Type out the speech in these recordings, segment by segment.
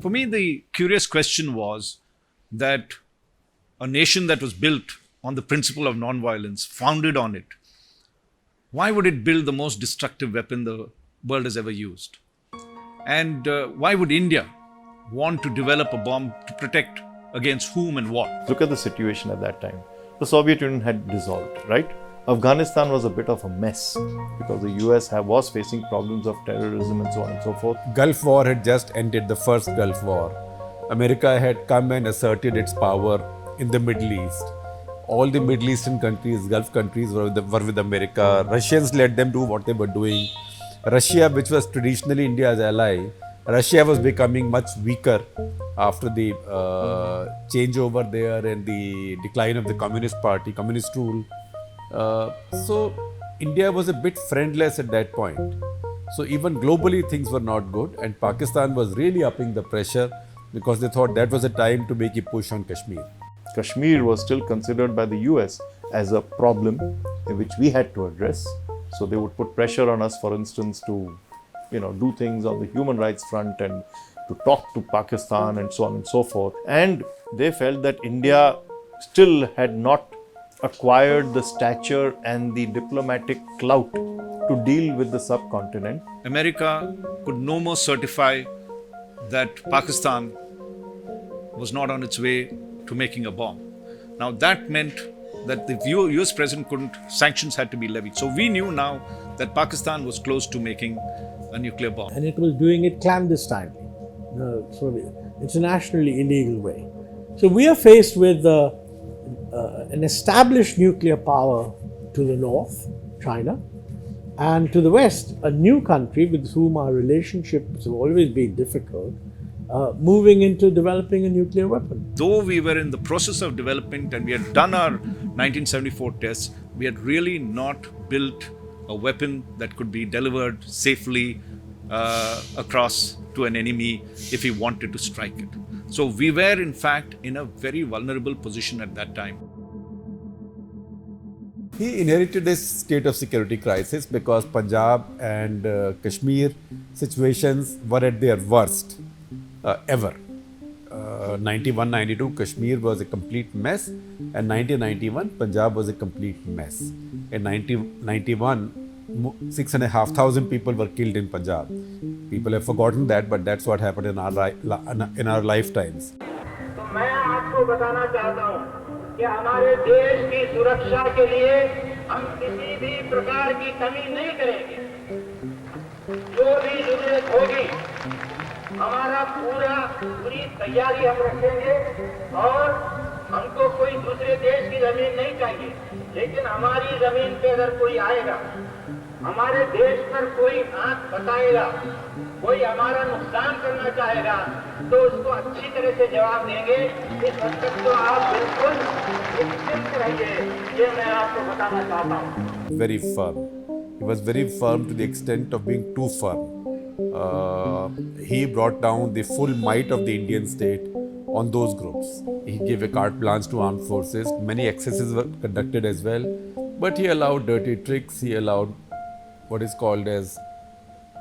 For me, the curious question was that a nation that was built on the principle of nonviolence, founded on it, why would it build the most destructive weapon the world has ever used? And why would India want to develop a bomb to protect against whom and what? Look at the situation at that time. The Soviet Union had dissolved, right? Afghanistan was a bit of a mess because the US was facing problems of terrorism and so on and so forth. Gulf War had just ended, the first Gulf War. America had come and asserted its power in the Middle East. All the Middle Eastern countries, Gulf countries were with America. Russians let them do what they were doing. Russia, which was traditionally India's ally, Russia was becoming much weaker after the changeover there and the decline of the Communist Party, Communist rule. So India was a bit friendless at that point. So even globally things were not good, and Pakistan was really upping the pressure because they thought that was a time to make a push on Kashmir. Kashmir was still considered by the US as a problem in which we had to address. So they would put pressure on us, for instance, to do things on the human rights front and to talk to Pakistan and so on and so forth. And they felt that India still had not acquired the stature and the diplomatic clout to deal with the subcontinent. America could no more certify that Pakistan was not on its way to making a bomb. Now that meant that the US president couldn't, sanctions had to be levied. So we knew now that Pakistan was close to making a nuclear bomb. And it was doing it clandestinely, sort of internationally illegal way. So we are faced with an established nuclear power to the north, China, and to the west, a new country with whom our relationships have always been difficult, moving into developing a nuclear weapon. Though we were in the process of development and we had done our 1974 tests, we had really not built a weapon that could be delivered safely across to an enemy if he wanted to strike it. So we were in fact in a very vulnerable position at that time. He inherited this state of security crisis because Punjab and Kashmir situations were at their worst ever. 91-92 Kashmir was a complete mess, and 1991 Punjab was a complete mess. In 1991, 6,500 people were killed in Punjab. People have forgotten that, but that's what happened in our lifetimes. तो मैं आपको बताना चाहता हूँ कि हमारे देश की सुरक्षा के लिए हम किसी भी प्रकार की कमी नहीं करेंगे. जो भी जरूरत होगी हमारा पूरी तैयारी हम रखेंगे, और हमको कोई दूसरे देश की जमीन नहीं चाहिए. लेकिन हमारी जमीन पे अगर कोई आएगा, हमारे देश पर कोई आंख बताएगा, कोई हमारा नुकसान करना चाहेगा, तो उसको अच्छी तरह से जवाब देंगे. इस हद तक तो आप बिल्कुल निश्चिंत रहिए, ये मैं आपको बताना चाहता हूँ. Very firm. He was very firm to the extent of being too firm. He brought down the full might of the Indian state on those groups. He gave a carte blanche to armed forces. Many excesses were conducted as well, but he allowed dirty tricks. He allowed what is called as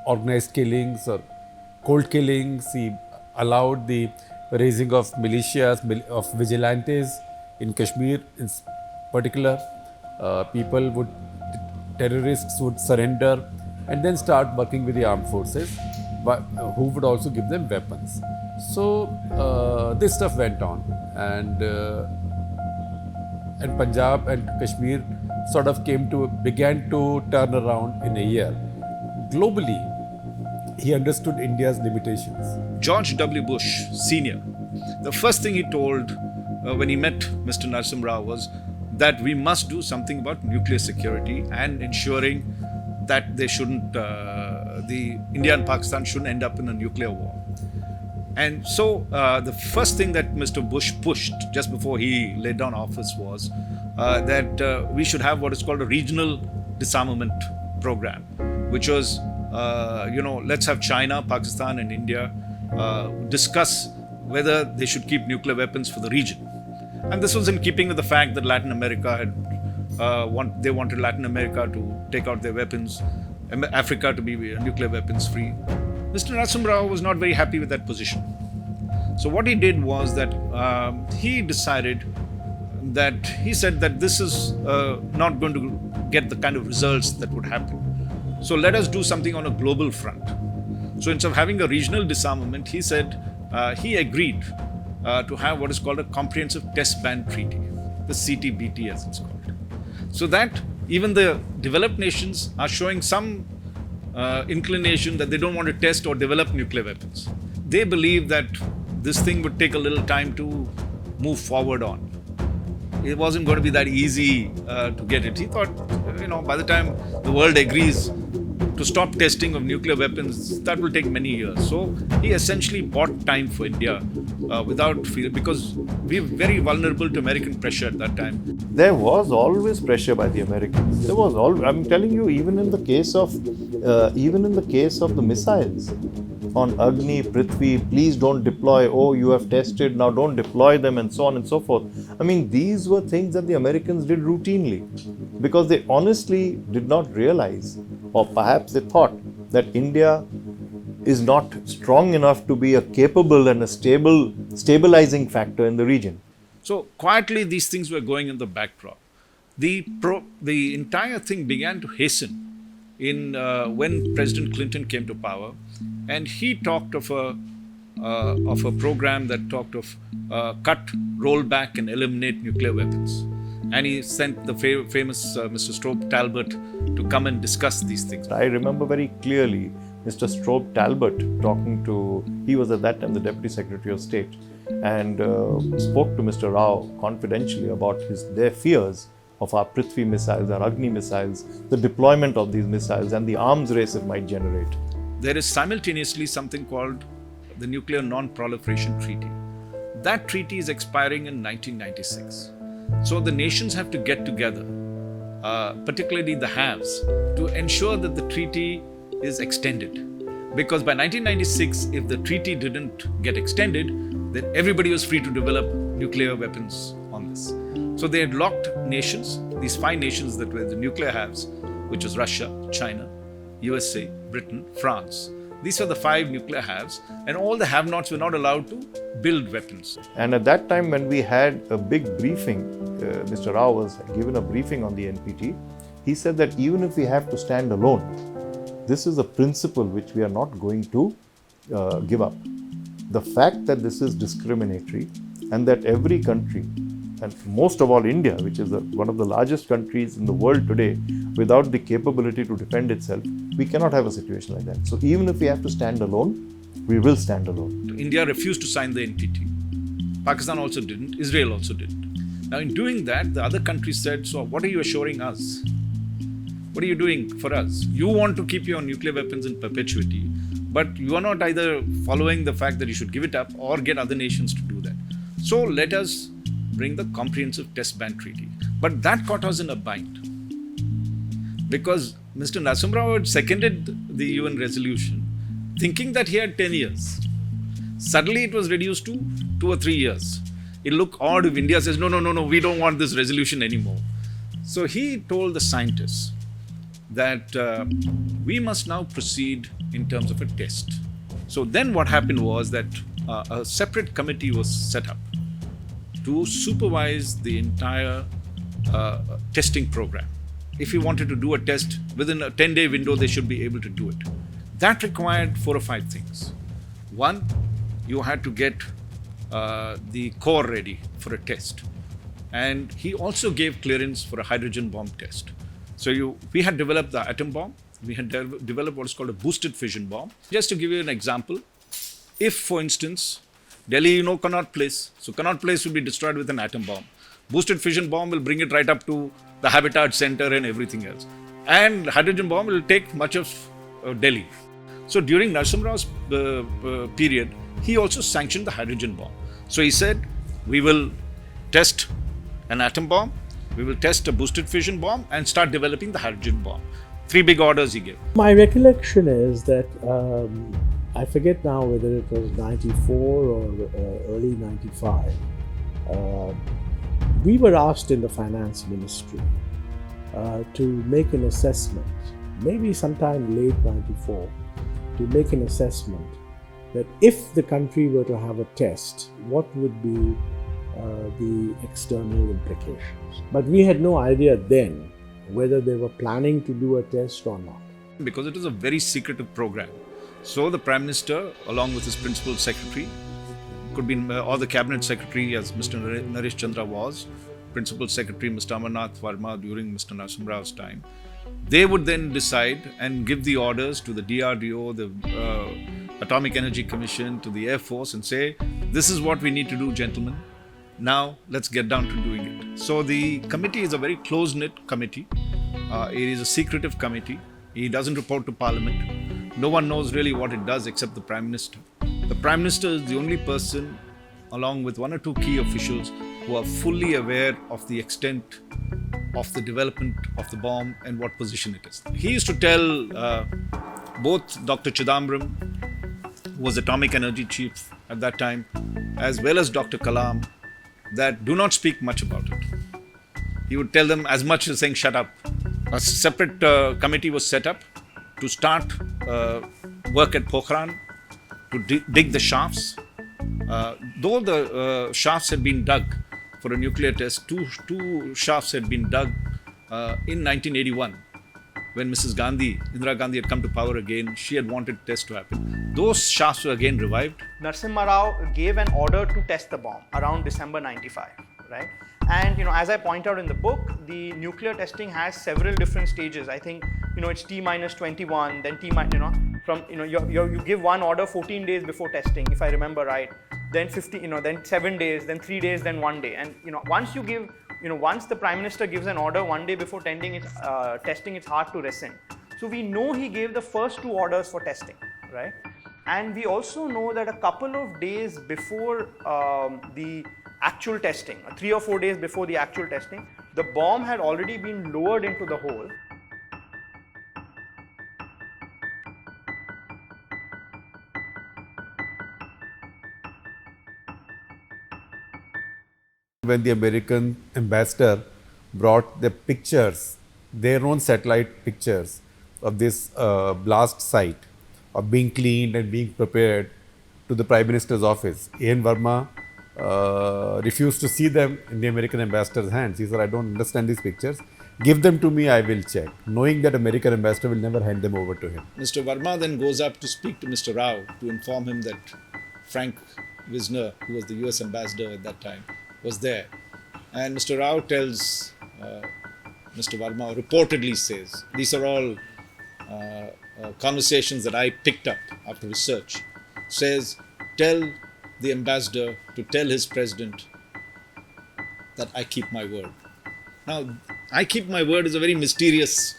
organized killings or cold killings. He allowed the raising of militias, of vigilantes in Kashmir in particular. Terrorists would surrender and then start working with the armed forces, but who would also give them weapons. So this stuff went on, and Punjab and Kashmir sort of began to turn around in a year. Globally, he understood India's limitations. George W. Bush Sr., the first thing he told when he met Mr. Narasimha Rao was that we must do something about nuclear security and ensuring that they shouldn't, India and Pakistan shouldn't end up in a nuclear war. And so the first thing that Mr. Bush pushed just before he laid down office was that we should have what is called a regional disarmament program, which was, let's have China, Pakistan and India discuss whether they should keep nuclear weapons for the region. And this was in keeping with the fact that Latin America had, they wanted Latin America to take out their weapons, Africa to be nuclear weapons free. Mr. Narasimha Rao was not very happy with that position. So what he did was that he decided that he said that this is not going to get the kind of results that would happen. So let us do something on a global front. So instead of having a regional disarmament, he said he agreed to have what is called a Comprehensive Test Ban Treaty, the CTBT as it's called. So that even the developed nations are showing some inclination that they don't want to test or develop nuclear weapons. They believe that this thing would take a little time to move forward on. It wasn't going to be that easy to get it. He thought, by the time the world agrees to stop testing of nuclear weapons, that will take many years. So he essentially bought time for India without fear, because we were very vulnerable to American pressure at that time. There was always pressure by the Americans. There was I'm telling you, even in the case of the missiles on Agni, Prithvi, please don't deploy. Oh, you have tested, now don't deploy them, and so on and so forth. I mean, these were things that the Americans did routinely because they honestly did not realize, or perhaps they thought, that India is not strong enough to be a capable and a stabilizing factor in the region. So quietly these things were going in the backdrop. The entire thing began to hasten in when President Clinton came to power, and he talked of a program that talked of cut, roll back, and eliminate nuclear weapons. And he sent the famous Mr. Strobe Talbot to come and discuss these things. I remember very clearly Mr. Strobe Talbot he was at that time the Deputy Secretary of State, and spoke to Mr. Rao confidentially about their fears of our Prithvi missiles, our Agni missiles, the deployment of these missiles, and the arms race it might generate. There is simultaneously something called the Nuclear Non-Proliferation Treaty. That treaty is expiring in 1996. So the nations have to get together, particularly the haves, to ensure that the treaty is extended. Because by 1996, if the treaty didn't get extended, then everybody was free to develop nuclear weapons on this. So they had locked nations, these 5 nations that were the nuclear haves, which was Russia, China, USA, Britain, France. These were the 5 nuclear haves, and all the have-nots were not allowed to build weapons. And at that time, when we had a big briefing, Mr. Rao was given a briefing on the NPT, he said that even if we have to stand alone, this is a principle which we are not going to give up. The fact that this is discriminatory and that every country, and most of all India, which is one of the largest countries in the world today, without the capability to defend itself, we cannot have a situation like that. So even if we have to stand alone, we will stand alone. India refused to sign the NPT. Pakistan also didn't. Israel also didn't. Now in doing that, the other countries said, so what are you assuring us? What are you doing for us? You want to keep your nuclear weapons in perpetuity, but you are not either following the fact that you should give it up or get other nations to do that. So let us bring the Comprehensive Test Ban Treaty. But that caught us in a bind. Because Mr. Narasimha Rao had seconded the UN resolution, thinking that he had 10 years. Suddenly it was reduced to 2 or 3 years. It'll look odd if India says, no, we don't want this resolution anymore. So he told the scientists that we must now proceed in terms of a test. So then what happened was that a separate committee was set up to supervise the entire testing program. If you wanted to do a test within a 10-day window, they should be able to do it. That required 4 or 5 things. One, you had to get the core ready for a test. And he also gave clearance for a hydrogen bomb test. So we had developed the atom bomb. We had developed what is called a boosted fission bomb. Just to give you an example, if, for instance, Delhi, Connaught Place. So Connaught Place will be destroyed with an atom bomb. Boosted fission bomb will bring it right up to the Habitat Center and everything else. And hydrogen bomb will take much of Delhi. So during Narasimha Rao's period, he also sanctioned the hydrogen bomb. So he said, we will test an atom bomb, we will test a boosted fission bomb, and start developing the hydrogen bomb. 3 big orders he gave. My recollection is that I forget now whether it was 94 or early 95. We were asked in the finance ministry to make an assessment, maybe sometime late 94, to make an assessment that if the country were to have a test, what would be the external implications. But we had no idea then whether they were planning to do a test or not. Because it is a very secretive program. So the Prime Minister, along with his Principal Secretary, could be, or the Cabinet Secretary, as Mr. Naresh Chandra was, Principal Secretary Mr. Amarnath Verma during Mr. Narasimha Rao's time, they would then decide and give the orders to the DRDO, the Atomic Energy Commission, to the Air Force, and say, this is what we need to do, gentlemen. Now, let's get down to doing it. So the committee is a very close-knit committee. It is a secretive committee. It doesn't report to Parliament. No one knows really what it does except the Prime Minister. The Prime Minister is the only person, along with one or two key officials, who are fully aware of the extent of the development of the bomb and what position it is. He used to tell both Dr. Chidambaram, who was Atomic Energy Chief at that time, as well as Dr. Kalam, that do not speak much about it. He would tell them as much as saying, shut up. A separate committee was set up to start work at Pokhran, to dig the shafts. Though the shafts had been dug for a nuclear test, two shafts had been dug in 1981, when Mrs. Gandhi, Indira Gandhi, had come to power again. She had wanted tests to happen. Those shafts were again revived. Narasimha Rao gave an order to test the bomb around December 95, right? And as I point out in the book, the nuclear testing has several different stages. I think it's T-21, then you give one order 14 days before testing, if I remember right. Then 50, then 7 days, then 3 days, then 1 day. And once you give, once the Prime Minister gives an order 1 day before testing, it's hard to rescind. So we know he gave the first 2 orders for testing, right? And we also know that a couple of days before the actual testing, 3 or 4 days before the actual testing, the bomb had already been lowered into the hole. When the American ambassador brought the pictures, their own satellite pictures of this blast site, of being cleaned and being prepared to the Prime Minister's office, A.N. Verma refused to see them in the American ambassador's hands. He said, I don't understand these pictures. Give them to me, I will check. Knowing that American ambassador will never hand them over to him. Mr. Verma then goes up to speak to Mr. Rao to inform him that Frank Wisner, who was the US ambassador at that time, was there. And Mr. Rao tells Mr. Verma, reportedly says, these are all conversations that I picked up after research, says, tell the ambassador to tell his president that I keep my word. Now, I keep my word is a very mysterious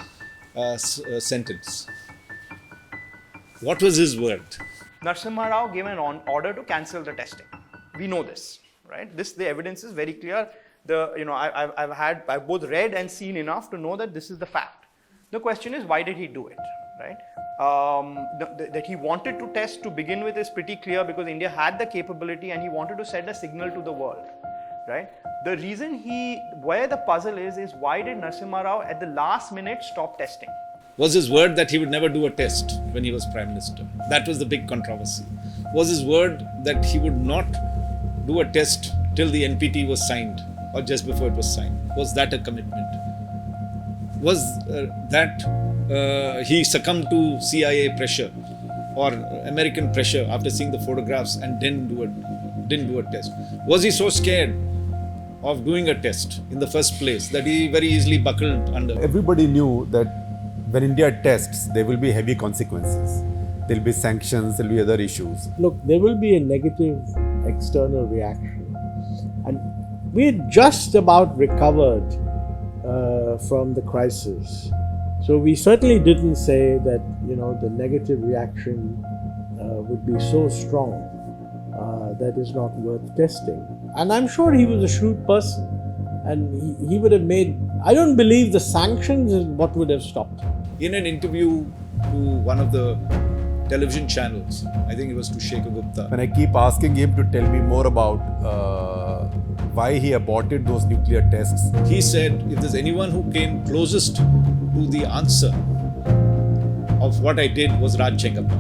sentence. What was his word? Narasimha Rao gave an order to cancel the testing. We know this, right? The evidence is very clear. I've both read and seen enough to know that this is the fact. The question is, why did he do it, right? That he wanted to test to begin with is pretty clear, because India had the capability and he wanted to send a signal to the world, right? The reason where the puzzle is why did Narasimha Rao at the last minute stop testing? Was his word that he would never do a test when he was Prime Minister? That was the big controversy. Was his word that he would not do a test till the NPT was signed or just before it was signed? Was that a commitment? Was that he succumbed to CIA pressure or American pressure after seeing the photographs and didn't do a test? Was he so scared of doing a test in the first place that he very easily buckled under? Everybody knew that when India tests, there will be heavy consequences. There will be sanctions, there will be other issues. Look, there will be a negative external reaction. And we had just about recovered from the crisis. So we certainly didn't say that, the negative reaction would be so strong that is not worth testing. And I'm sure he was a shrewd person, and he would have made, I don't believe the sanctions is what would have stopped him. In an interview to one of the television channels, I think it was to Shekhar Gupta. When I keep asking him to tell me more about why he aborted those nuclear tests, he said, if there's anyone who came closest to the answer of what I did was Raj Chengappa.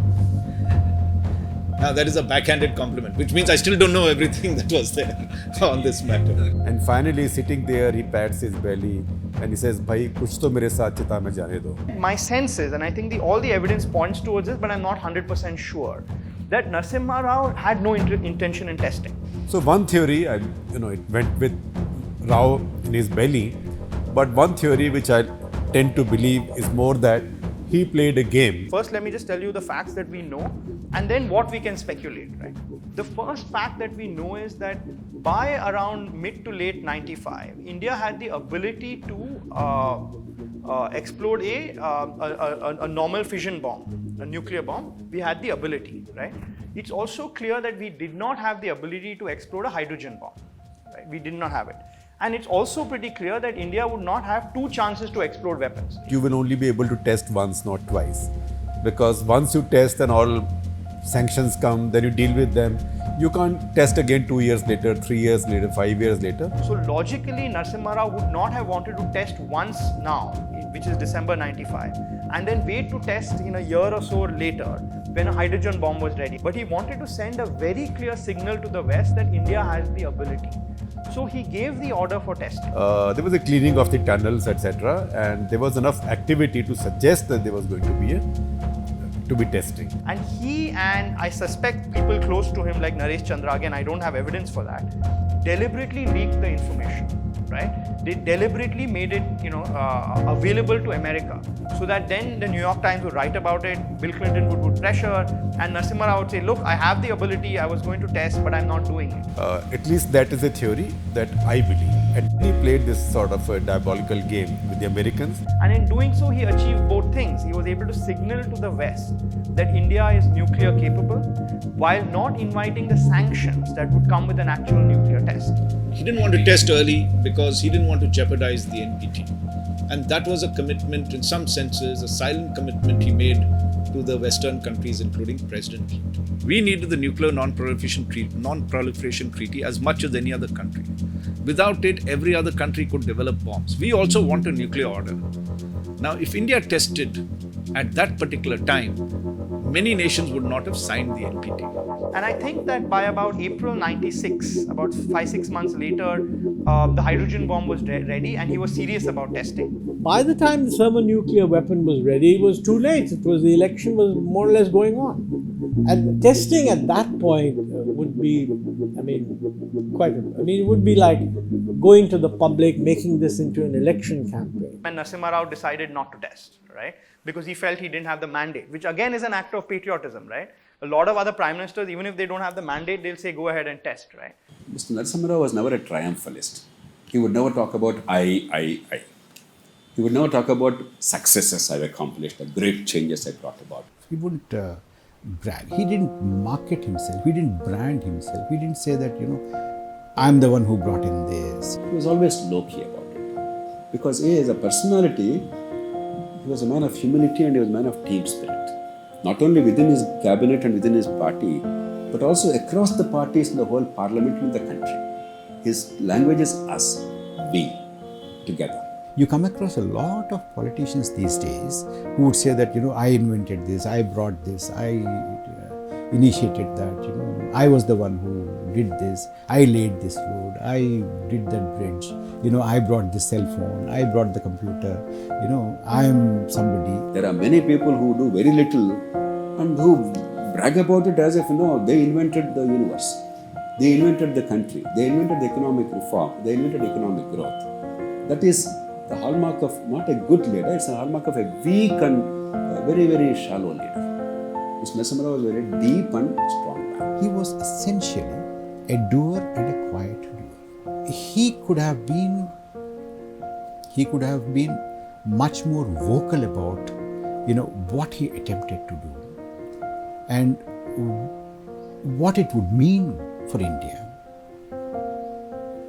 Now that is a backhanded compliment, which means I still don't know everything that was there on this matter. And finally, sitting there, he pats his belly and he says, "Bhai, kuch to mere saath chita mein jaane do." My sense is, and I think all the evidence points towards this, but I'm not 100% sure, that Narasimha Rao had no intention in testing. So one theory, it went with Rao in his belly, but one theory which I tend to believe is more that he played a game. First, let me just tell you the facts that we know, and then what we can speculate, right? The first fact that we know is that by around mid to late 95, India had the ability to explode a normal fission bomb, a nuclear bomb. We had the ability, right? It's also clear that we did not have the ability to explode a hydrogen bomb, right? We did not have it. And it's also pretty clear that India would not have two chances to explode weapons. You will only be able to test once, not twice. Because once you test and all sanctions come, then you deal with them. You can't test again 2 years later, 3 years later, 5 years later. So logically, Narasimha Rao would not have wanted to test once now, which is December 95, and then wait to test in a year or so later when a hydrogen bomb was ready. But he wanted to send a very clear signal to the West that India has the ability. So he gave the order for testing. There was a cleaning of the tunnels, etc., and there was enough activity to suggest that there was going to be testing. And he, and I suspect people close to him like Naresh Chandra, again I don't have evidence for that, deliberately leaked the information, right? They deliberately made it, available to America, so that then the New York Times would write about it, Bill Clinton would put pressure, and Narasimha Rao would say, look, I have the ability, I was going to test, but I'm not doing it. At least that is a theory that I believe. And he played this sort of a diabolical game with the Americans. And in doing so, he achieved both things. He was able to signal to the West that India is nuclear capable, while not inviting the sanctions that would come with an actual nuclear test. He didn't want to test early because he didn't want to jeopardize the NPT. And that was a commitment, in some senses, a silent commitment he made to the Western countries, including President Clinton. We needed the nuclear non-proliferation treaty as much as any other country. Without it, every other country could develop bombs. We also want a nuclear order. Now, if India tested at that particular time, many nations would not have signed the NPT. And I think that by about April 96, about 5-6 months later, the hydrogen bomb was ready and he was serious about testing. By the time the thermonuclear weapon was ready, it was too late. The election was more or less going on. And testing at that point would be, it would be like going to the public, making this into an election campaign. And Narasimha Rao decided not to test, right? Because he felt he didn't have the mandate, which again is an act of patriotism, right? A lot of other prime ministers, even if they don't have the mandate, they'll say, go ahead and test, right? Mr. Narasimha Rao was never a triumphalist. He would never talk about I. He would never talk about successes I've accomplished, the great changes I brought about. He wouldn't brag. He didn't market himself. He didn't brand himself. He didn't say that, I'm the one who brought in this. He was always low-key about it. Because as a personality, he was a man of humility and he was a man of team spirit. Not only within his cabinet and within his party, but also across the parties in the whole parliament in the country. His language is us, we, together. You come across a lot of politicians these days who would say that, I invented this, I brought this, I initiated that, I was the one who did this, I laid this road, I did that bridge, I brought the cell phone, I brought the computer, I am somebody. There are many people who do very little and who brag about it as if, they invented the universe, they invented the country, they invented the economic reform, they invented economic growth. That is the hallmark of not a good leader, it's a hallmark of a weak and very, very shallow leader. Mr. Narasimha Rao was a very deep and strong man. He was essentially a doer and a quiet doer. He could have been much more vocal about, what he attempted to do and what it would mean for India.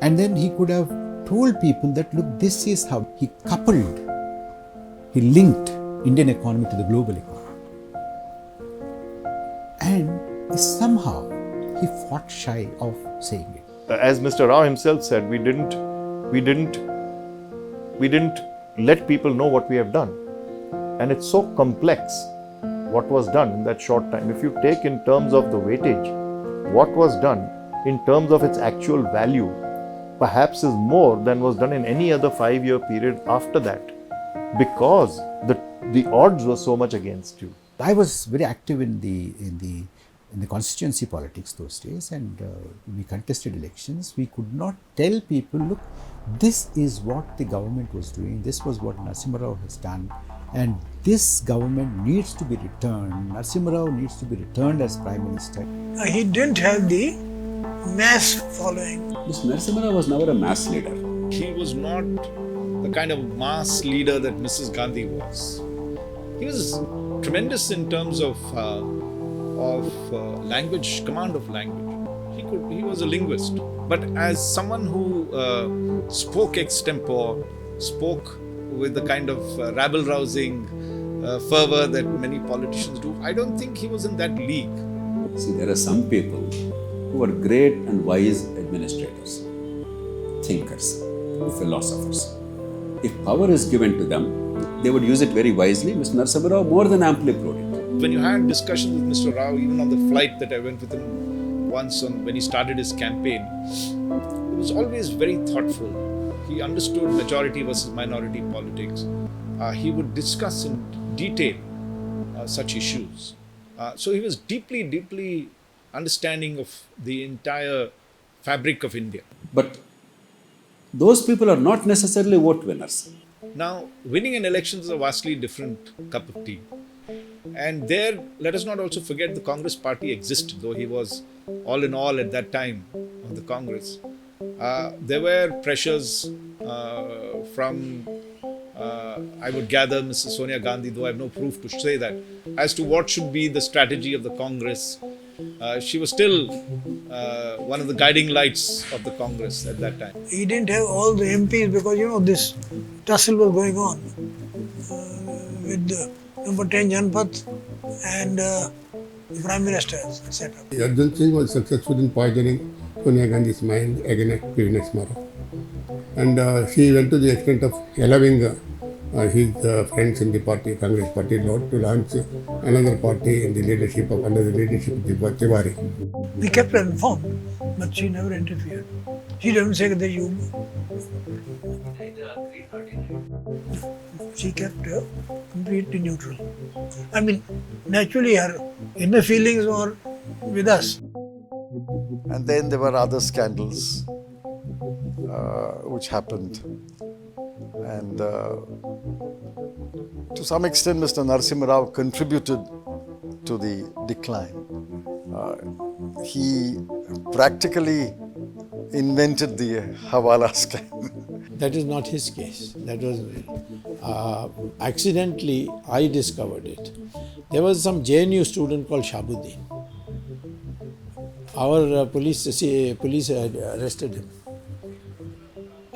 And then he could have told people that, look, this is how he linked Indian economy to the global economy. And somehow he fought shy of saying it. As Mr. Rao himself said, we didn't let people know what we have done. And it's so complex what was done in that short time, if you take in terms of the weightage, what was done in terms of its actual value, perhaps is more than was done in any other 5-year period after that, because the odds were so much against you. I was very active in the constituency politics those days, and we contested elections. We could not tell people, look, this is what the government was doing, this was what Narasimha Rao has done, and this government needs to be returned. Narasimha Rao needs to be returned as Prime Minister. He didn't have the mass following. Mr. Narasimha Rao was never a mass leader. He was not the kind of mass leader that Mrs. Gandhi was. He was tremendous in terms of language, command of language. He was a linguist, but as someone who spoke extempore, spoke with the kind of rabble-rousing fervor that many politicians do, I don't think he was in that league. See, there are some people who are great and wise administrators, thinkers, philosophers. If power is given to them, they would use it very wisely. Mr. Narasimha Rao more than amply proved it. When you had discussions with Mr. Rao, even on the flight that I went with him once when he started his campaign, he was always very thoughtful. He understood majority versus minority politics. He would discuss in detail such issues. So he was deeply, deeply understanding of the entire fabric of India. But those people are not necessarily vote winners. Now, winning an election is a vastly different cup of tea. And there, let us not also forget the Congress party existed, though he was all in all at that time of the Congress. There were pressures from, I would gather, Mrs. Sonia Gandhi, though I have no proof to say that, as to what should be the strategy of the Congress. She was still one of the guiding lights of the Congress at that time. He didn't have all the MPs because, this tussle was going on with the number 10 Janpath and the Prime Minister's set up. Arjun Singh was successful in poisoning Sonia Gandhi's mind against Narasimha Rao. And she went to the extent of allowing his friends in the party, Congress party, to launch another party in the leadership under the leadership of the Tiwari. We kept her informed, but she never interfered. She didn't say that you. She kept her completely neutral. I mean, naturally her inner feelings were with us. And then there were other scandals which happened. And to some extent, Mr. Narasimha Rao contributed to the decline. He practically invented the Hawala scam. That is not his case. That was accidentally I discovered it. There was some JNU student called Shabuddin. Our police had arrested him.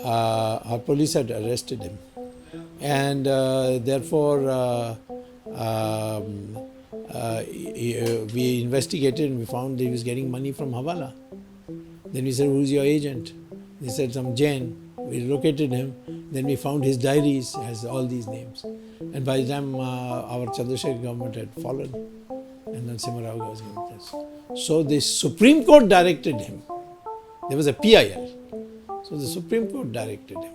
Our police had arrested him, and therefore we investigated and we found that he was getting money from Hawala. Then we said, "Who's your agent?" He said, "Some Jain." We located him. Then we found his diaries has all these names. And by the time our Chandrasekhar government had fallen, and Narasimha Rao was in place. So the Supreme Court directed him. There was a PIL. So the Supreme Court directed him.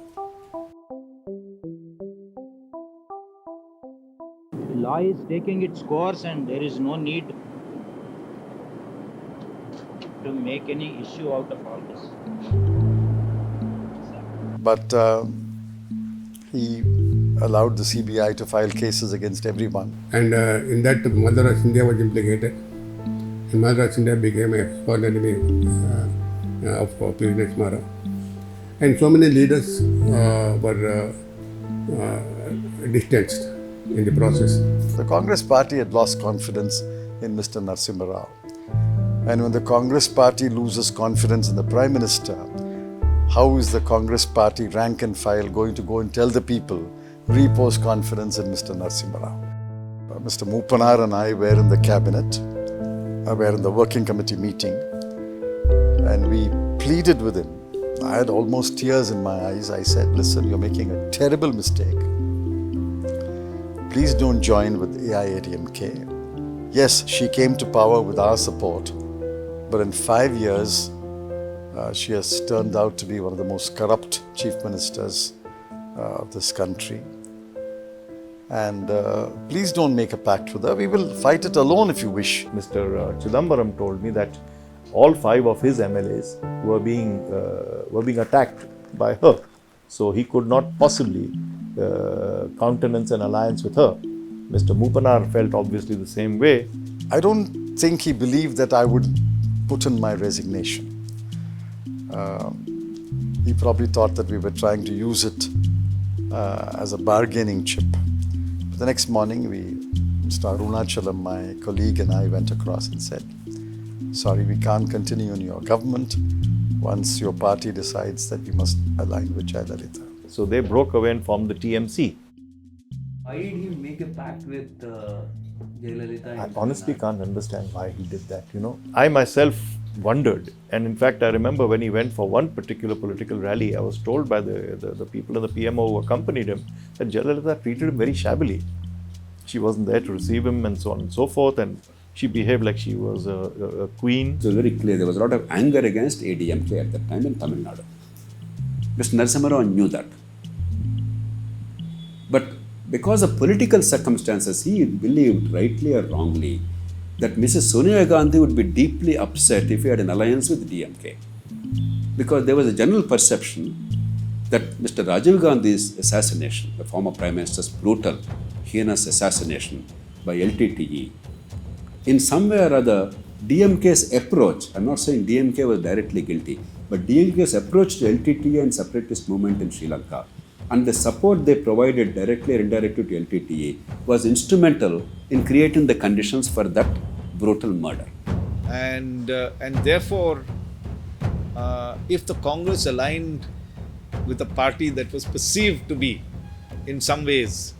The law is taking its course and there is no need to make any issue out of all this. But he allowed the CBI to file cases against everyone. And in that, Madras India was implicated. And Madras India became a sworn enemy of Narasimha Rao. And so many leaders were distanced in the process. The Congress party had lost confidence in Mr. Narasimha Rao. And when the Congress party loses confidence in the Prime Minister, how is the Congress party rank and file going to go and tell the people, repose confidence in Mr. Narasimha Rao? Mr. Moopanar and I were in the cabinet, were in the working committee meeting, and we pleaded with him. I had almost tears in my eyes. I said, "Listen, you're making a terrible mistake. Please don't join with AIADMK. Yes, she came to power with our support, but in 5 years, she has turned out to be one of the most corrupt chief ministers of this country. And please don't make a pact with her. We will fight it alone if you wish. Mr. Chidambaram told me that all 5 of his MLAs were being attacked by her. So he could not possibly countenance an alliance with her. Mr. Moopanar felt obviously the same way. I don't think he believed that I would put in my resignation. He probably thought that we were trying to use it as a bargaining chip. But the next morning, Mr. Arunachalam, my colleague, and I went across and said, sorry, we can't continue in your government once your party decides that we must align with Jayalalitha. So they broke away and formed the TMC. Why did he make a pact with Jayalalitha? I honestly can't understand why he did that, I myself wondered, and in fact I remember when he went for one particular political rally, I was told by the people in the PMO who accompanied him that Jayalalitha treated him very shabbily. She wasn't there to receive him and so on and so forth, and she behaved like she was a queen. It was very clear there was a lot of anger against ADMK at that time in Tamil Nadu. Mr. Narasimha Rao knew that. But because of political circumstances, he believed, rightly or wrongly, that Mrs. Sonia Gandhi would be deeply upset if he had an alliance with DMK. Because there was a general perception that Mr. Rajiv Gandhi's assassination, the former Prime Minister's brutal, heinous assassination by LTTE, in some way or other, DMK's approach, I'm not saying DMK was directly guilty, but DMK's approach to LTTE and separatist movement in Sri Lanka and the support they provided directly or indirectly to LTTE was instrumental in creating the conditions for that brutal murder. And therefore, if the Congress aligned with a party that was perceived to be, in some ways,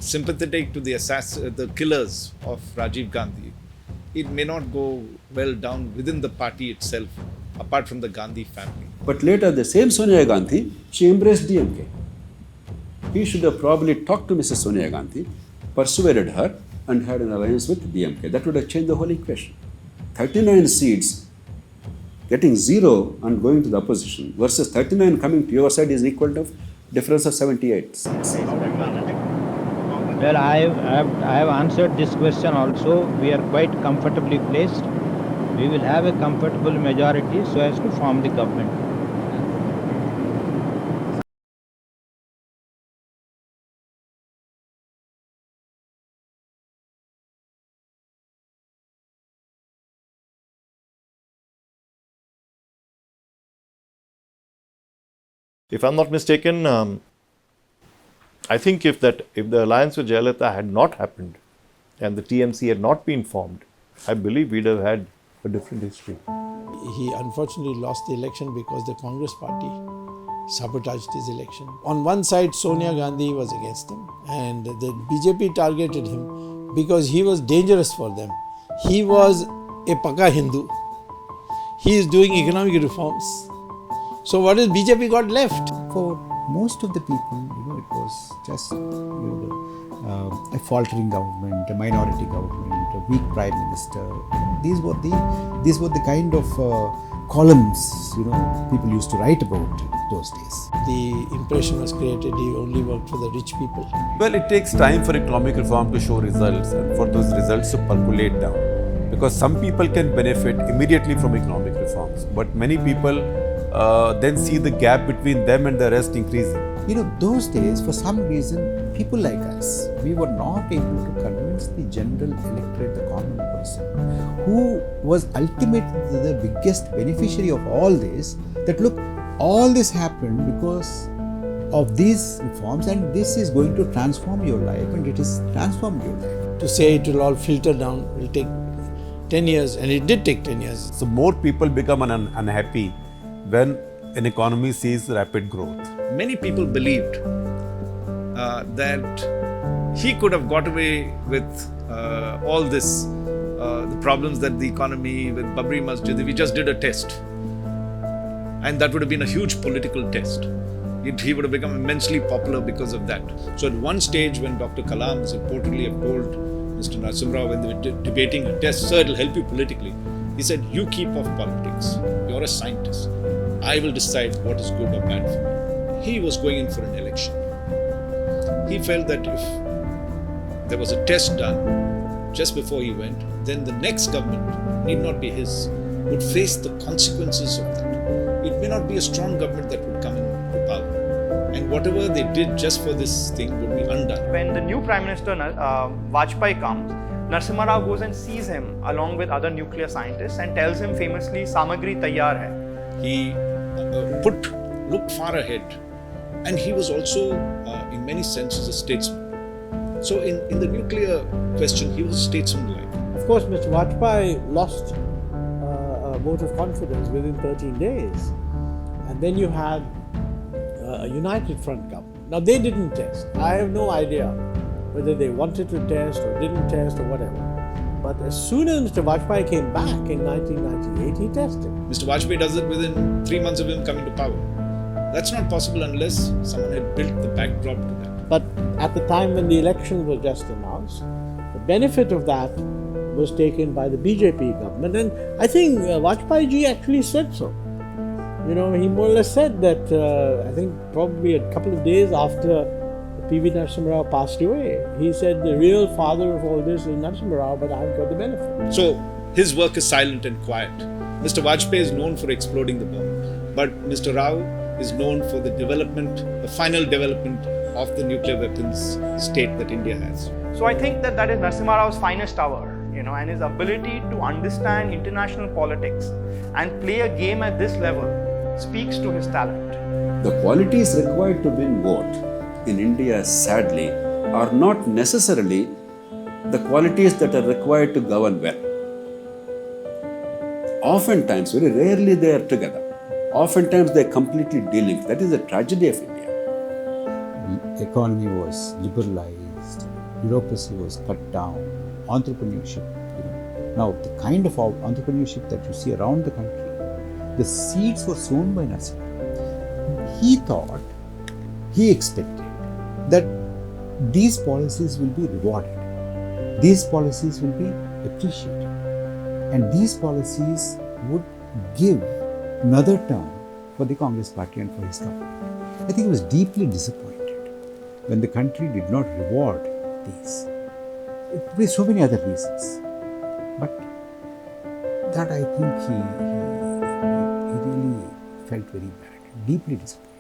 sympathetic to the killers of Rajiv Gandhi, it may not go well down within the party itself, apart from the Gandhi family. But later, the same Sonia Gandhi, she embraced DMK. He should have probably talked to Mrs. Sonia Gandhi, persuaded her, and had an alliance with DMK. That would have changed the whole equation. 39 seats, getting 0 and going to the opposition versus 39 coming to your side is equal to difference of 78 seats. Well, I have answered this question also. We are quite comfortably placed. We will have a comfortable majority so as to form the government. If I'm not mistaken, I think if the alliance with Jayalalitha had not happened and the TMC had not been formed, I believe we'd have had a different history. He unfortunately lost the election because the Congress party sabotaged his election. On one side, Sonia Gandhi was against him, and the BJP targeted him because he was dangerous for them. He was a Paka Hindu. He is doing economic reforms. So what is BJP got left? For most of the people, it was just a faltering government, a minority government, a weak prime minister. These were the kind of columns people used to write about in those days. The impression was created he only worked for the rich people. Well, it takes time for economic reform to show results and for those results to percolate down. Because some people can benefit immediately from economic reforms, but many people then see the gap between them and the rest increasing. Those days, for some reason, people like us, we were not able to convince the general electorate, the common person, who was ultimately the biggest beneficiary of all this, that look, all this happened because of these reforms and this is going to transform your life, and it has transformed your life. To say it will all filter down will take 10 years, and it did take 10 years. So more people become unhappy when an economy sees rapid growth. Many people believed that he could have got away with all this, the problems that the economy with Babri Masjid, if he just did a test. And that would have been a huge political test. He would have become immensely popular because of that. So at one stage when Dr. Kalam reportedly have told Mr. Narasimha Rao, when they were debating a test, sir, it'll help you politically. He said, you keep off politics. You're a scientist. I will decide what is good or bad for you. He was going in for an election. He felt that if there was a test done just before he went, then the next government need not be his, would face the consequences of that. It may not be a strong government that would come into power. And whatever they did just for this thing would be undone. When the new Prime Minister Vajpayee comes, Narasimha Rao goes and sees him along with other nuclear scientists and tells him famously, Samagri taiyar hai. He looked far ahead, and he was also, in many senses, a statesman. So in the nuclear question, he was statesman-like. Of course, Mr. Vajpayee lost a vote of confidence within 13 days. And then you had a united front government. Now, they didn't test. I have no idea whether they wanted to test or didn't test or whatever. But as soon as Mr. Vajpayee came back in 1998, he tested. Mr. Vajpayee does it within 3 months of him coming to power. That's not possible unless someone had built the backdrop to that. But at the time when the election was just announced, the benefit of that was taken by the BJP government. And I think Vajpayee ji actually said so. You know, he more or less said that, I think probably a couple of days after P.V. Narasimha Rao passed away, he said the real father of all this is Narasimha Rao, but I've got the benefit. So his work is silent and quiet. Mr. Vajpayee is known for exploding the bomb, but Mr. Rao is known for the development, the final development of the nuclear weapons state that India has. So I think that is Narasimha Rao's finest hour, you know, and his ability to understand international politics and play a game at this level speaks to his talent. The qualities required to win vote in India, sadly, are not necessarily the qualities that are required to govern well. Oftentimes, very rarely they are together. Oftentimes they are completely delinked. That is the tragedy of India. The economy was liberalized, bureaucracy was cut down, entrepreneurship. Now, the kind of entrepreneurship that you see around the country, the seeds were sown by Narasimha. He thought, he expected that these policies will be rewarded, these policies will be appreciated, and these policies would give another term for the Congress party and for his government. I think he was deeply disappointed when the country did not reward these. It could be so many other reasons, but that I think he really felt very bad, deeply disappointed.